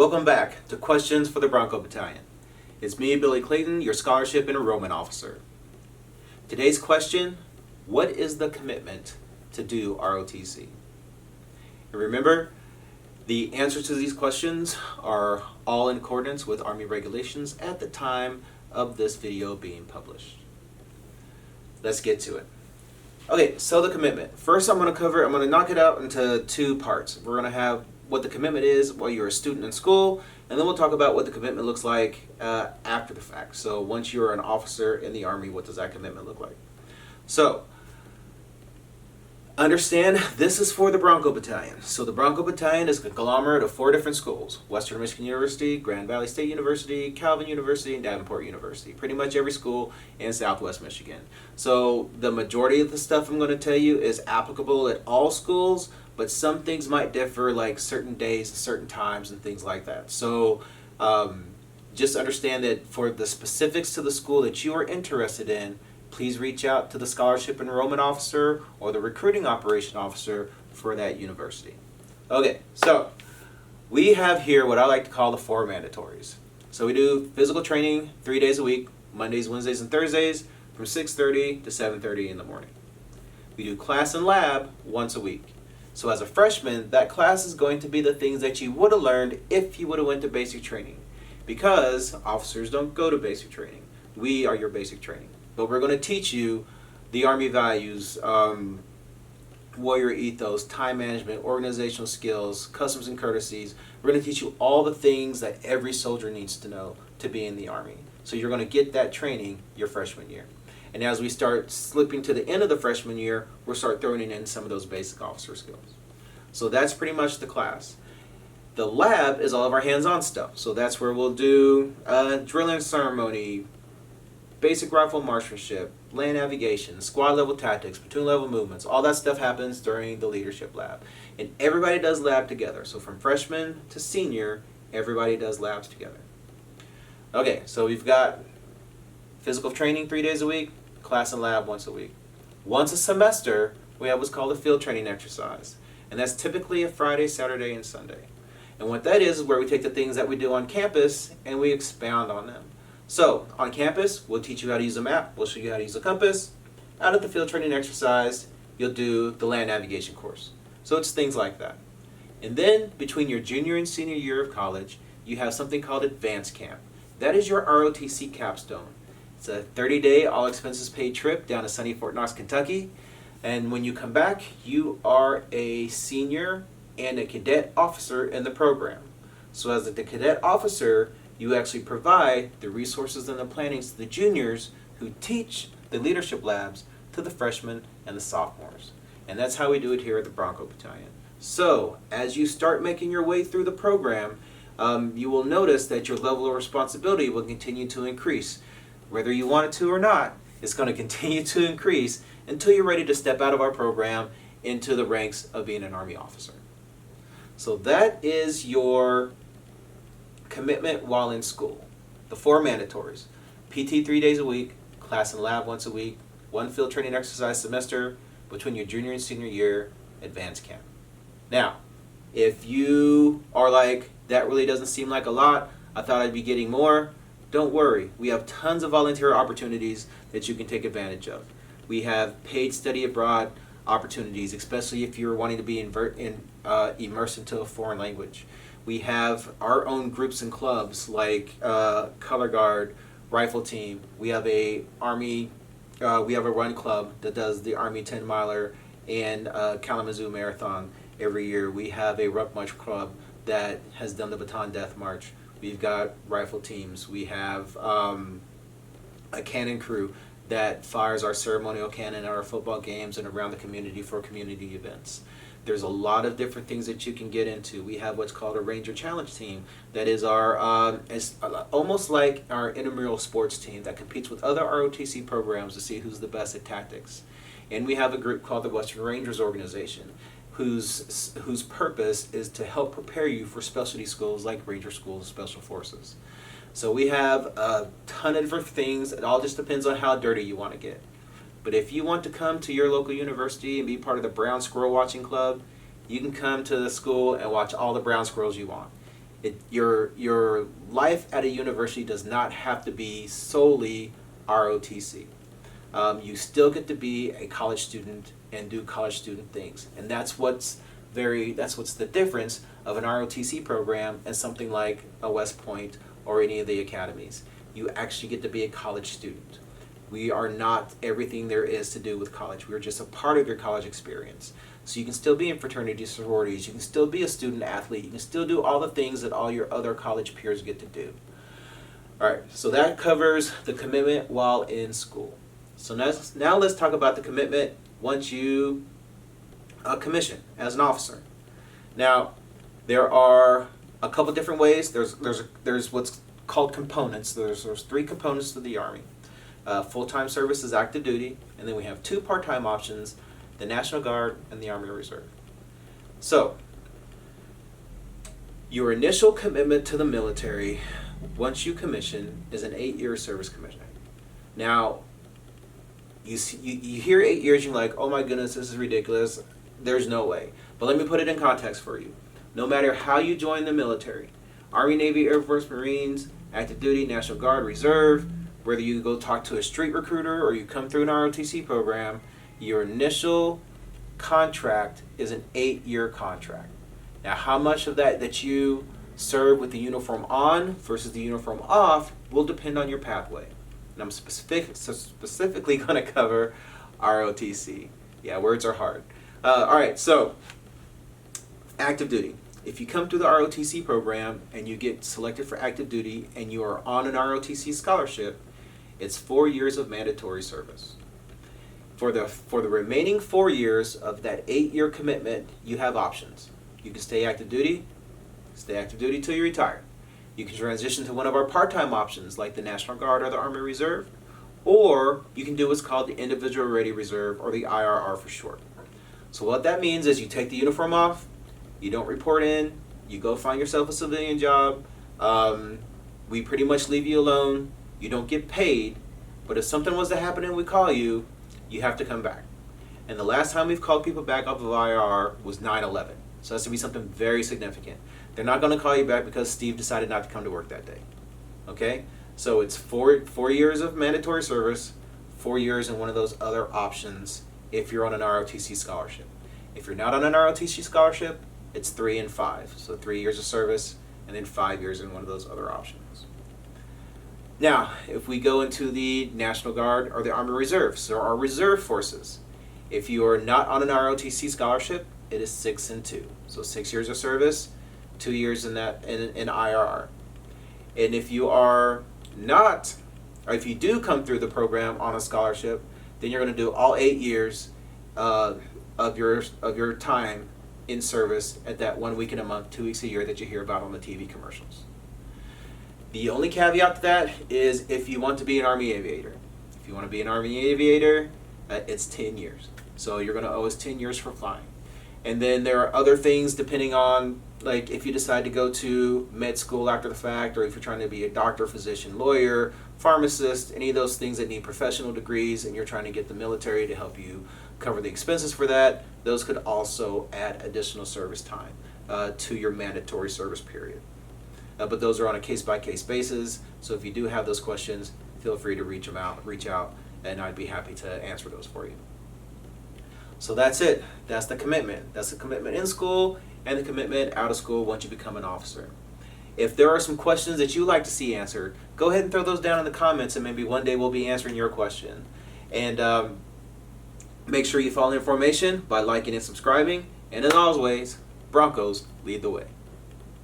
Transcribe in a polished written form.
Welcome back to Questions for the Bronco Battalion. It's me, Billy Clayton, your Scholarship and Enrollment Officer. Today's question, what is the commitment to do ROTC? And remember, the answers to these questions are all in accordance with Army regulations at the time of this video being published. Let's get to it. Okay, so the commitment. First I'm going to knock it out into two parts. We're going to have what the commitment is while you're a student in school, and then we'll talk about what the commitment looks like after the fact. So once you're an officer in the Army, what does that commitment look like? So, understand this is for the Bronco Battalion. So the Bronco Battalion is a conglomerate of 4 different schools: Western Michigan University, Grand Valley State University, Calvin University, and Davenport University. Pretty much every school in Southwest Michigan. So the majority of the stuff I'm going to tell you is applicable at all schools, but some things might differ, like certain days, certain times, and things like that. So just understand that for the specifics to the school that you are interested in, please reach out to the Scholarship Enrollment Officer or the Recruiting Operation Officer for that university. Okay, so we have here what I like to call the 4 mandatories. So we do physical training 3 days a week, Mondays, Wednesdays, and Thursdays, from 6:30 to 7:30 in the morning. We do class and lab once a week. So as a freshman, that class is going to be the things that you would have learned if you would have went to basic training, because officers don't go to basic training. We are your basic training. But we're going to teach you the Army values, warrior ethos, time management, organizational skills, customs and courtesies. We're going to teach you all the things that every soldier needs to know to be in the Army. So you're going to get that training your freshman year. And as we start slipping to the end of the freshman year, we'll start throwing in some of those basic officer skills. So that's pretty much the class. The lab is all of our hands-on stuff. So that's where we'll do drilling ceremony, basic rifle marksmanship, land navigation, squad level tactics, platoon level movements. All that stuff happens during the leadership lab. And everybody does lab together. So from freshman to senior, everybody does labs together. Okay, so we've got physical training 3 days a week, class and lab once a week. Once a semester, we have what's called a field training exercise. And that's typically a Friday, Saturday, and Sunday. And what that is where we take the things that we do on campus and we expound on them. So, on campus, we'll teach you how to use a map, we'll show you how to use a compass. Out of the field training exercise, you'll do the land navigation course. So it's things like that. And then, between your junior and senior year of college, you have something called Advanced Camp. That is your ROTC capstone. It's a 30-day, all-expenses-paid trip down to sunny Fort Knox, Kentucky. And when you come back, you are a senior and a cadet officer in the program. So as the cadet officer, you actually provide the resources and the plannings to the juniors who teach the leadership labs to the freshmen and the sophomores. And that's how we do it here at the Bronco Battalion. So, as you start making your way through the program, you will notice that your level of responsibility will continue to increase. Whether you want it to or not, it's going to continue to increase until you're ready to step out of our program into the ranks of being an Army officer. So that is your commitment while in school. The 4 mandatories: PT 3 days a week, class and lab once a week, 1 field training exercise semester between your junior and senior year, advanced camp. Now, if you are like, that really doesn't seem like a lot, I thought I'd be getting more, don't worry. We have tons of volunteer opportunities that you can take advantage of. We have paid study abroad opportunities, especially if you're wanting to be immersed into a foreign language. We have our own groups and clubs like Color Guard, Rifle Team. We have a run club that does the Army 10-miler and Kalamazoo Marathon every year. We have a Ruck March club that has done the Baton Death March. We've got rifle teams. We have a cannon crew that fires our ceremonial cannon at our football games and around the community for community events. There's a lot of different things that you can get into. We have what's called a Ranger Challenge team that is our almost like our intramural sports team that competes with other ROTC programs to see who's the best at tactics. And we have a group called the Western Rangers Organization, whose purpose is to help prepare you for specialty schools like Ranger Schools, Special Forces. So we have a ton of different things. It all just depends on how dirty you want to get. But if you want to come to your local university and be part of the Brown Squirrel Watching Club, you can come to the school and watch all the brown squirrels you want. Your life at a university does not have to be solely ROTC. You still get to be a college student and do college student things, and that's what's the difference of an ROTC program and something like a West Point or any of the academies. You actually get to be a college student. We are not everything there is to do with college. We're just a part of your college experience. So you can still be in fraternity sororities, you can still be a student athlete, you can still do all the things that all your other college peers get to do. Alright, so that covers the commitment while in school. So now let's talk about the commitment once you commission as an officer. Now, there are a couple different ways. There's what's called components. There's 3 components to the Army. Full-time service is active duty, and then we have 2 part-time options, the National Guard and the Army Reserve. So, your initial commitment to the military, once you commission, is an 8-year service commission. Now, you hear 8 years, you're like, oh my goodness, this is ridiculous. There's no way. But let me put it in context for you. No matter how you join the military, Army, Navy, Air Force, Marines, active duty, National Guard, Reserve, whether you go talk to a street recruiter or you come through an ROTC program, your initial contract is an 8-year contract. Now, how much of that you serve with the uniform on versus the uniform off will depend on your pathway. And I'm specifically going to cover ROTC. Yeah, words are hard. All right, so active duty. If you come through the ROTC program and you get selected for active duty and you are on an ROTC scholarship, it's 4 years of mandatory service. For the remaining 4 years of that 8-year commitment, you have options. You can stay active duty till you retire. You can transition to one of our part-time options like the National Guard or the Army Reserve, or you can do what's called the Individual Ready Reserve, or the IRR for short. So what that means is you take the uniform off, you don't report in, you go find yourself a civilian job, we pretty much leave you alone, you don't get paid, but if something was to happen and we call you, you have to come back. And the last time we've called people back off of IRR was 9/11. So that's to be something very significant. They're not going to call you back because Steve decided not to come to work that day. Okay? So it's four years of mandatory service, 4 years in one of those other options if you're on an ROTC scholarship. If you're not on an ROTC scholarship, it's 3 and 5. So 3 years of service and then 5 years in one of those other options. Now, if we go into the National Guard or the Army Reserve, so our reserve forces. If you are not on an ROTC scholarship, it is 6 and 2. So 6 years of service, 2 years in IRR. And if you are not, or if you do come through the program on a scholarship, then you're going to do all 8 years of your time in service at that 1 week in a month, 2 weeks a year that you hear about on the TV commercials. The only caveat to that is if you want to be an Army aviator. If you want to be an Army aviator, it's 10 years. So you're going to owe us 10 years for flying. And then there are other things depending on, like if you decide to go to med school after the fact, or if you're trying to be a doctor, physician, lawyer, pharmacist, any of those things that need professional degrees, and you're trying to get the military to help you cover the expenses for that, those could also add additional service time to your mandatory service period. But those are on a case-by-case basis, so if you do have those questions, feel free to reach out, and I'd be happy to answer those for you. So that's it. That's the commitment. That's the commitment in school and the commitment out of school once you become an officer. If there are some questions that you'd like to see answered, go ahead and throw those down in the comments, and maybe one day we'll be answering your question. And make sure you follow the information by liking and subscribing. And as always, Broncos lead the way.